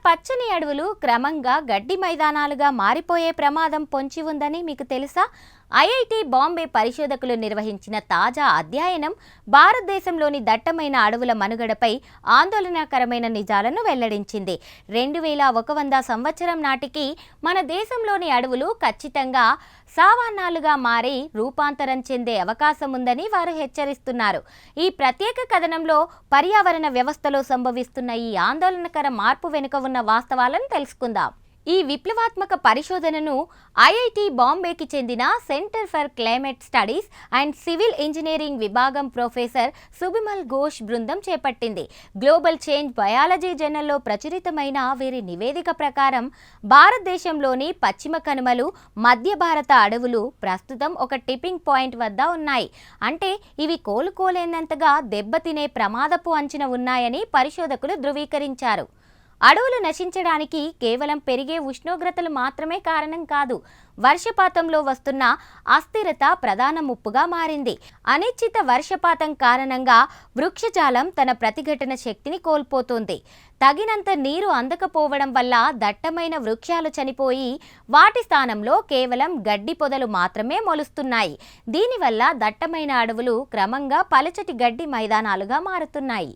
పచ్చని అడవులు క్రమంగా గడ్డి మైదానాలుగా మారిపోయే ప్రమాదం పొంచి ఉందని మీకు తెలుసా? ఐఐటి బాంబే పరిశోధకులు నిర్వహించిన తాజా అధ్యయనం భారతదేశంలోని దట్టమైన అడవుల మనుగడపై ఆందోళనకరమైన నిజాలను వెల్లడించింది. 2100 సంవత్సరం నాటికి మన దేశంలోని అడవులు ఖచ్చితంగా సావాన్నాలుగా మారి రూపాంతరం చెందే అవకాశం ఉందని వారు హెచ్చరిస్తున్నారు. ఈ ప్రత్యేక కథనంలో పర్యావరణ వ్యవస్థలో సంభవిస్తున్న ఈ ఆందోళనకర మార్పు వెనుక ఉన్న వాస్తవాలను తెలుసుకుందాం. ఈ విప్లవాత్మక పరిశోధనను ఐఐటి బాంబేకి చెందిన centre for climate studies and civil engineering విభాగం ప్రొఫెసర్ సుబిమల్ ఘోష్ బృందం చేపట్టింది. గ్లోబల్ చేంజ్ బయాలజీ జర్నల్లో ప్రచురితమైన వీరి నివేదిక ప్రకారం భారతదేశంలోని పశ్చిమ కనుమలు, మధ్య భారత అడవులు ప్రస్తుతం ఒక టిప్పింగ్ పాయింట్ వద్ద ఉన్నాయి. అంటే ఇవి కోలుకోలేనంతగా దెబ్బతినే ప్రమాదపు అంచున ఉన్నాయని పరిశోధకులు ధృవీకరించారు. అడవులు నశించడానికి కేవలం పెరిగే ఉష్ణోగ్రతలు మాత్రమే కారణం కాదు. వర్షపాతంలో వస్తున్న అస్థిరత ప్రధాన ముప్పుగా మారింది. అనిశ్చిత వర్షపాతం కారణంగా వృక్షజాలం తన ప్రతిఘటన శక్తిని కోల్పోతుంది. తగినంత నీరు అందకపోవడం వల్ల దట్టమైన వృక్షాలు చనిపోయి వాటి స్థానంలో కేవలం గడ్డి పొదలు మాత్రమే మొలుస్తున్నాయి. దీనివల్ల దట్టమైన అడవులు క్రమంగా పలచటి గడ్డి మైదానాలుగా మారుతున్నాయి.